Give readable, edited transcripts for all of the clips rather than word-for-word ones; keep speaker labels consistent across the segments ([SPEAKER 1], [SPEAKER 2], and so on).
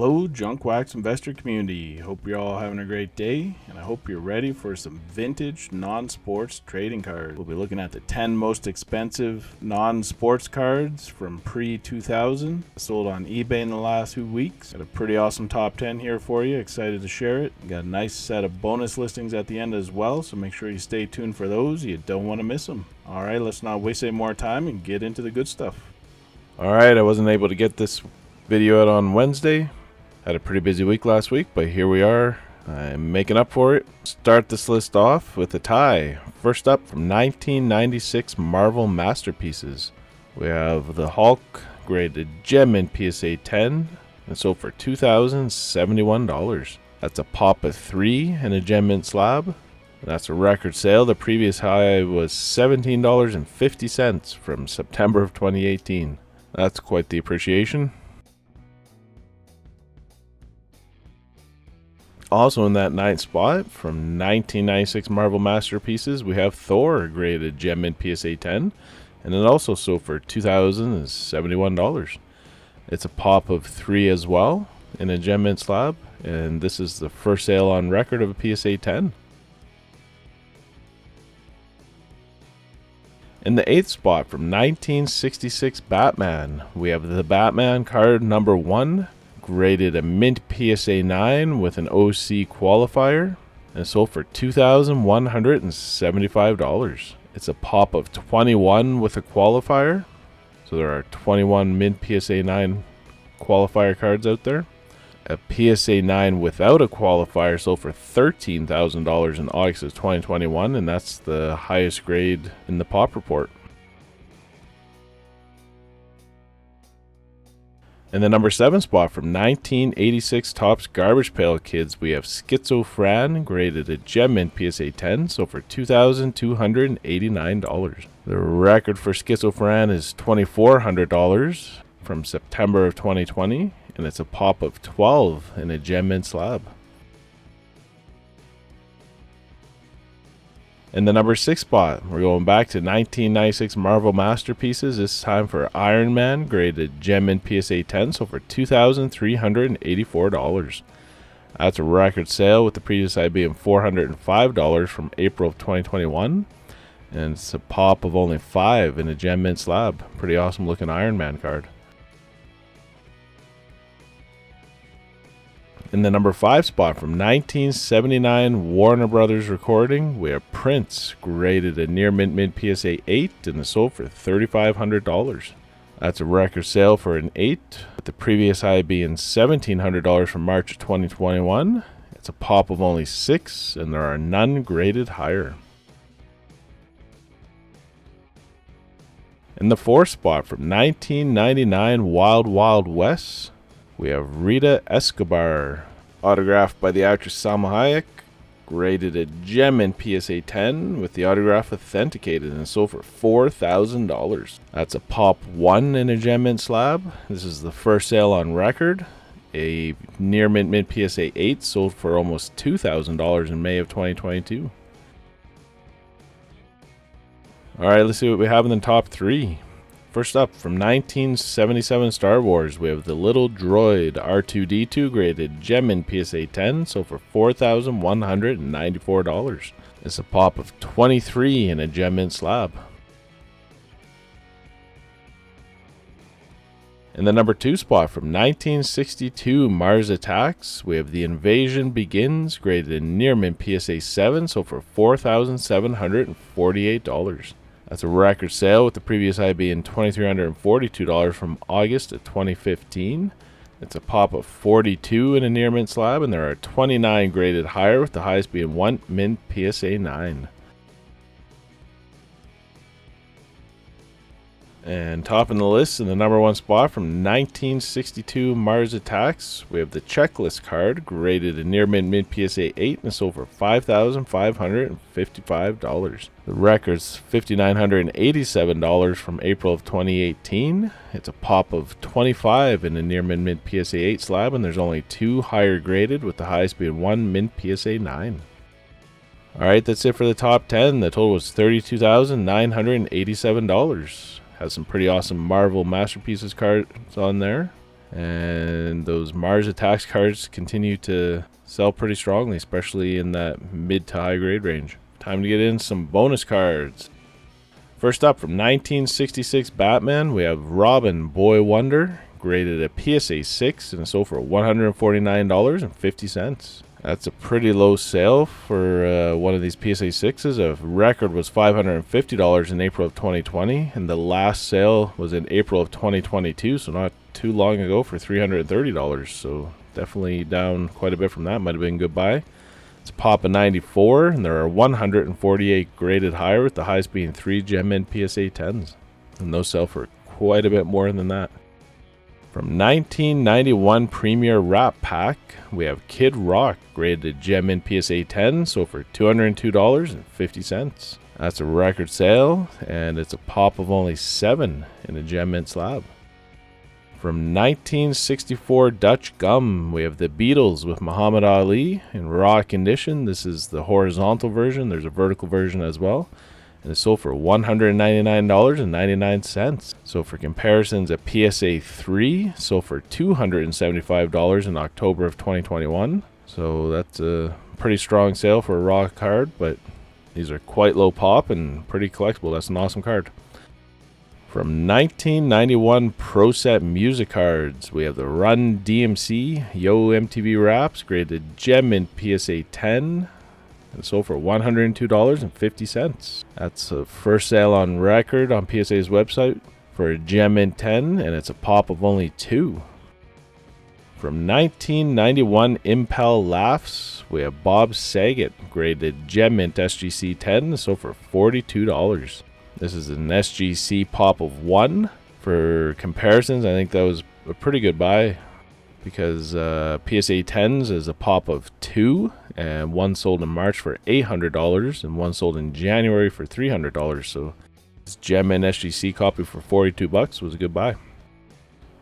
[SPEAKER 1] Hello, Junk Wax investor community. Hope you're all having a great day, and I hope you're ready for some vintage non-sports trading cards. We'll be looking at the 10 most expensive non-sports cards from pre-2000, sold on eBay in the last 2 weeks. Got a pretty awesome top 10 here for you. Excited to share it. Got a nice set of bonus listings at the end as well, so make sure you stay tuned for those. You don't want to miss them. All right, let's not waste any more time and get into the good stuff. All right, I wasn't able to get this video out on Wednesday. Had a pretty busy week last week, but here we are. I'm making up for it. Start this list off with a tie. First up, from 1996 Marvel Masterpieces, we have the Hulk graded gem in PSA 10, and sold for $2,071. That's a pop of 3 in a gem mint slab. That's a record sale. The previous high was $17.50 from September of 2018. That's quite the appreciation. Also in that 9th spot, from 1996 Marvel Masterpieces, we have Thor graded gem in PSA 10, and it also sold for $2,071. It's a pop of 3 as well in a gem mint slab, and this is the first sale on record of a PSA 10. In the 8th spot, from 1966 Batman, we have the Batman card number 1, graded a mint PSA 9 with an OC qualifier, and sold for $2,175. It's a pop of 21 with a qualifier, so there are 21 mint PSA 9 qualifier cards out there. A PSA 9 without a qualifier sold for $13,000 in August of 2021, and that's the highest grade in the pop report. In the number 7 spot, from 1986 Topps Garbage Pail Kids, we have Schizophrenic graded a gem in PSA 10, so for $2,289. The record for Schizophrenic is $2,400 from September of 2020, and it's a pop of 12 in a gem mint slab. In the number 6 spot, we're going back to 1996 Marvel Masterpieces, this time for Iron Man, graded gem in PSA 10, so for $2,384. That's a record sale, with the previous high being $405 from April of 2021, and it's a pop of only 5 in a gem mint slab. Pretty awesome looking Iron Man card. In the number 5 spot, from 1979 Warner Brothers recording, we have Prince graded a near mint PSA 8, and is sold for $3,500. That's a record sale for an 8, with the previous high being $1,700 from March of 2021. It's a pop of only 6, and there are none graded higher. In the 4th spot, from 1999 Wild Wild West, we have Rita Escobar, autographed by the actress Salma Hayek, graded a gem in PSA 10 with the autograph authenticated, and sold for $4,000. That's a pop 1 in a gem mint slab. This is the first sale on record. A near mint PSA 8 sold for almost $2,000 in May of 2022. All right, let's see what we have in the top 3. First up, from 1977 Star Wars, we have the little droid R2-D2 graded gem in PSA 10, sold for $4,194. It's a pop of 23 in a gem mint slab. In the number 2 spot, from 1962 Mars Attacks, we have The Invasion Begins graded in near mint PSA 7, sold for $4,748. That's a record sale, with the previous high being $2,342 from August of 2015. It's a pop of 42 in a near mint slab, and there are 29 graded higher, with the highest being 1 mint PSA 9. And topping the list, in the number 1 spot, from 1962 Mars Attacks, we have the Checklist card graded a near mint PSA 8, and sold for $5,555. The record's $5,987 from April of 2018. It's a pop of 25 in a near mint PSA 8 slab, and there's only 2 higher graded, with the highest being 1 mint PSA 9. Alright, that's it for the top 10. The total was $32,987. Has some pretty awesome Marvel Masterpieces cards on there. And those Mars Attacks cards continue to sell pretty strongly, especially in that mid to high grade range. Time to get in some bonus cards. First up, from 1966 Batman, we have Robin Boy Wonder, graded at PSA 6 and sold for $149.50. That's a pretty low sale for one of these PSA 6s. A record was $550 in April of 2020, and the last sale was in April of 2022, so not too long ago, for $330. So definitely down quite a bit from that. Might have been a good buy. It's a pop of 94, and there are 148 graded higher, with the highest being 3 Gem Mint PSA 10s, and those sell for quite a bit more than that. From 1991 Premier Wrap Pack, we have Kid Rock, graded Gem Mint PSA 10, sold for $202.50. That's a record sale, and it's a pop of only 7 in a Gem Mint slab. From 1964 Dutch Gum, we have the Beatles with Muhammad Ali in raw condition. This is the horizontal version. There's a vertical version as well. And it's sold for $199.99. So for comparisons, a PSA 3 sold for $275 in October of 2021. So that's a pretty strong sale for a raw card, but these are quite low pop and pretty collectible. That's an awesome card. From 1991 Pro Set Music Cards, we have the Run DMC Yo MTV Raps, graded Gem Mint PSA 10, and sold for $102.50. That's the first sale on record on PSA's website for a Gem Mint 10, and it's a pop of only 2. From 1991 Impel Laughs, we have Bob Saget, graded Gem Mint SGC 10, sold for $42. This is an SGC pop of 1. For comparisons, I think that was a pretty good buy, because PSA 10s is a pop of 2, and one sold in March for $800, and one sold in January for $300. So this Gem Mint SGC copy for $42 was a good buy.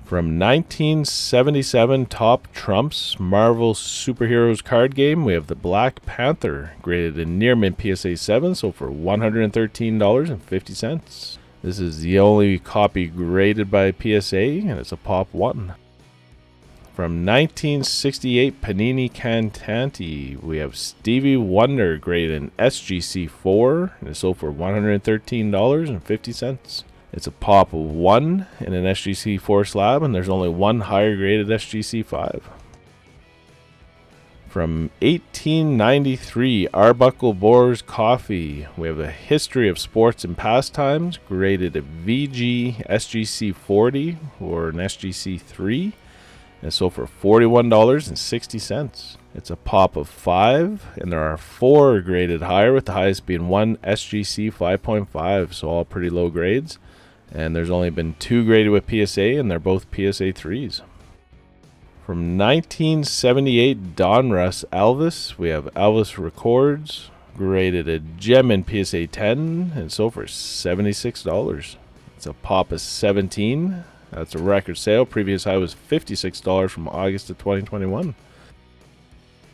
[SPEAKER 1] From 1977 Top Trumps Marvel Superheroes card game, we have the Black Panther, graded in Near Mint PSA 7, sold for $113.50. This is the only copy graded by PSA, and it's a pop 1. From 1968 Panini Cantanti, we have Stevie Wonder, graded in SGC 4, and it's sold for $113.50. It's a pop of 1 in an SGC 4 slab, and there's only one higher graded SGC 5. From 1893 Arbuckle Boars Coffee, we have a History of Sports and Pastimes, graded a VG SGC 40 or an SGC 3, and it's sold for $41.60. It's a pop of 5, and there are 4 graded higher, with the highest being 1 SGC 5.5, so all pretty low grades. And there's only been 2 graded with PSA, and they're both PSA 3s. From 1978 Donruss Elvis, we have Elvis Records, graded a Gem in PSA 10, and sold for $76. It's a pop of 17. That's a record sale. Previous high was $56 from August of 2021.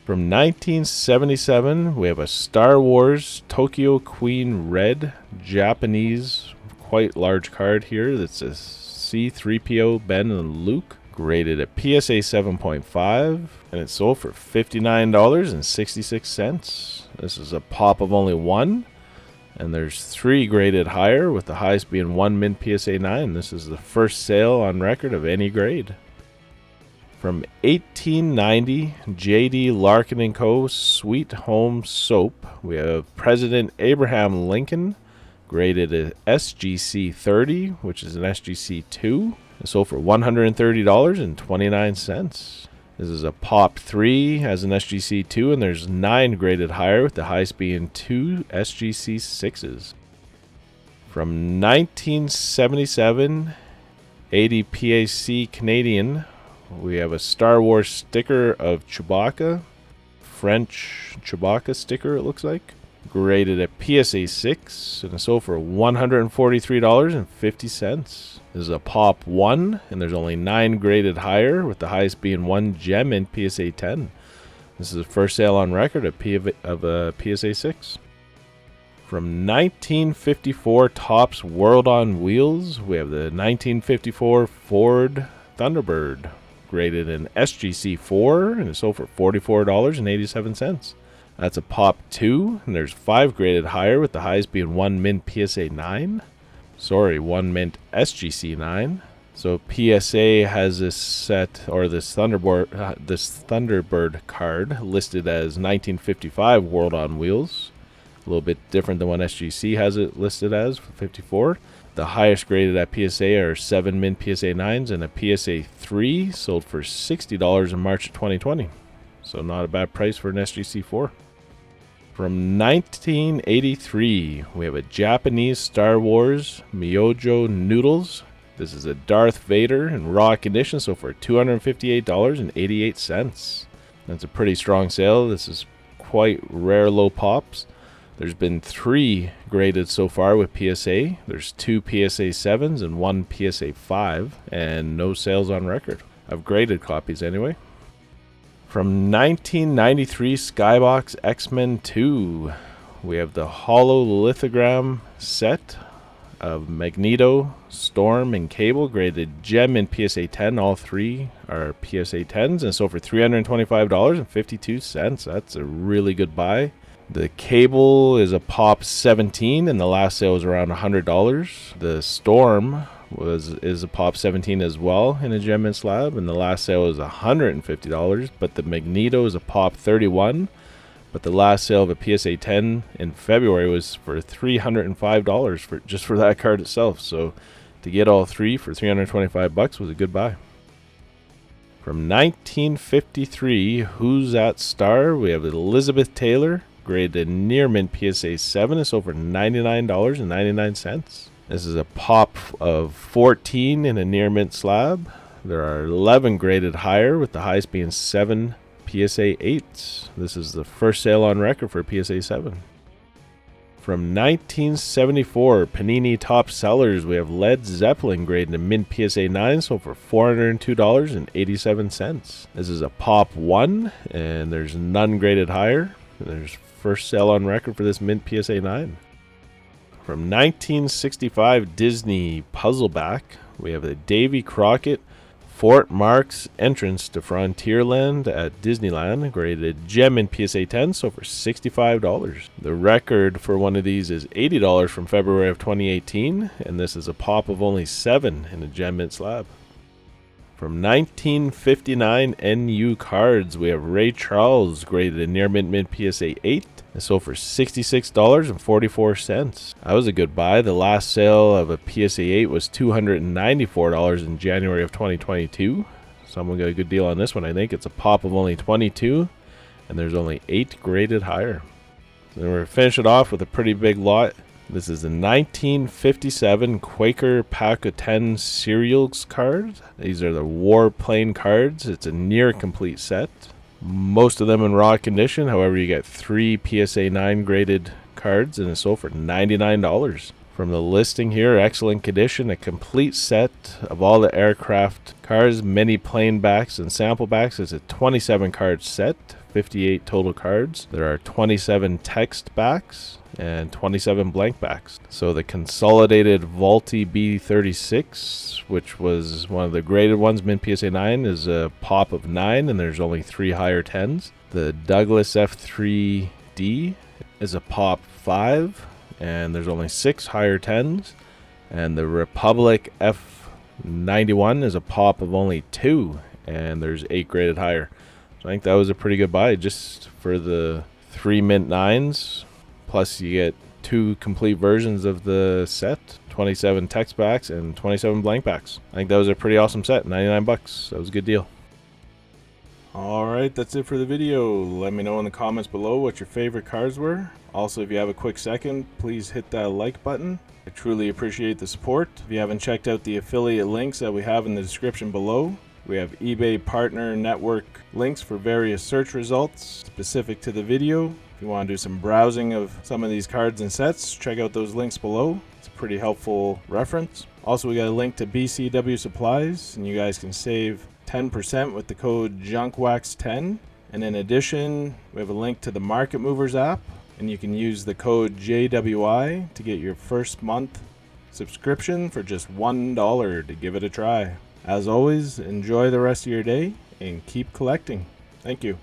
[SPEAKER 1] From 1977, we have a Star Wars Tokyo Queen Red Japanese, quite large card here. That's a C-3PO Ben and Luke, graded at PSA 7.5, and it sold for $59.66. This is a pop of only 1, and there's 3 graded higher, with the highest being 1 Mint PSA 9. This is the first sale on record of any grade. From 1890 J.D. Larkin & Co. Sweet Home Soap, we have President Abraham Lincoln, graded at SGC 30, which is an SGC 2. It sold for $130.29. This is a pop 3, has an SGC 2, and there's 9 graded higher, with the highest being 2 SGC 6s. From 1977 80 PAC Canadian, we have a Star Wars sticker of Chewbacca, French Chewbacca sticker it looks like, graded at PSA 6, and it sold for $143.50. This is a pop 1, and there's only 9 graded higher, with the highest being 1 Gem in PSA 10. This is the first sale on record of a PSA 6. From 1954 Topps World on Wheels, we have the 1954 Ford Thunderbird, graded in SGC4 and is sold for $44.87. That's a pop 2, and there's 5 graded higher, with the highest being 1 mint PSA 9. Sorry, 1 mint SGC 9. So PSA has this set, or this Thunderbird card listed as 1955 World on Wheels. A little bit different than what SGC has it listed as, 54. The highest graded at PSA are 7 mint PSA 9s, and a PSA 3 sold for $60 in March of 2020. So not a bad price for an SGC 4. From 1983, we have a Japanese Star Wars Myojo Noodles. This is a Darth Vader in raw condition, so for $258.88. That's a pretty strong sale. This is quite rare low pops. There's been 3 graded so far with PSA. There's 2 PSA 7s and 1 PSA 5, and no sales on record. I've graded copies anyway. From 1993 Skybox X-Men 2, we have the hollow lithogram set of Magneto, Storm, and Cable, graded gem in PSA 10. All 3 are PSA 10s, and so for $325.52. That's a really good buy. The Cable is a pop 17, and the last sale was around $100. The Storm is a pop 17 as well in a gem and slab, and the last sale was $150. But the Magneto is a pop 31, but the last sale of a PSA 10 in February was for $305 just for that card itself. So to get all 3 for $325 was a good buy. From 1953, Who's That Star? We have Elizabeth Taylor, graded near mint PSA 7, is over $99.99. This is a pop of 14 in a near mint slab. There are 11 graded higher, with the highest being 7 PSA 8s. This is the first sale on record for PSA 7. From 1974, Panini top sellers, we have Led Zeppelin graded in mint PSA 9, sold for $402.87. This is a pop 1, and there's none graded higher. There's first sale on record for this mint PSA 9. From 1965 Disney Puzzleback, we have the Davy Crockett Fort Mark's entrance to Frontierland at Disneyland, graded gem in PSA 10, so for $65. The record for one of these is $80 from February of 2018, and this is a pop of only 7 in a gem mint slab. From 1959 NU cards, we have Ray Charles, graded in near mint PSA 8. It sold for $66.44. That was a good buy. The last sale of a PSA 8 was $294 in January of 2022. Someone got a good deal on this one, I think. It's a pop of only 22, and there's only 8 graded higher. So we're finishing it off with a pretty big lot. This is the 1957 Quaker Pack of 10 Cereals card. These are the Warplane cards. It's a near complete set. Most of them in raw condition. However, you get 3 PSA 9 graded cards, and it's sold for $99. From the listing here, excellent condition, a complete set of all the aircraft cards, many plain backs and sample backs. It's a 27 card set, 58 total cards. There are 27 text backs and 27 blank backs. So the consolidated Vaulty B36, which was one of the graded ones, mint PSA 9, is a pop of 9, and there's only 3 higher 10s. The Douglas F3D is a pop 5, and there's only 6 higher 10s. And the Republic F91 is a pop of only 2, and there's 8 graded higher. So I think that was a pretty good buy just for the 3 mint 9s. Plus you get 2 complete versions of the set, 27 text backs and 27 blank backs. I think that was a pretty awesome set, $99. That was a good deal. Alright, that's it for the video. Let me know in the comments below what your favorite cards were. Also, if you have a quick second, please hit that like button. I truly appreciate the support. If you haven't checked out the affiliate links that we have in the description below, we have eBay partner network links for various search results specific to the video. If you want to do some browsing of some of these cards and sets, check out those links below. It's a pretty helpful reference. Also, we got a link to BCW Supplies, and you guys can save 10% with the code JUNKWAX10. And in addition, we have a link to the Market Movers app, and you can use the code JWI to get your first month subscription for just $1 to give it a try. As always, enjoy the rest of your day and keep collecting. Thank you.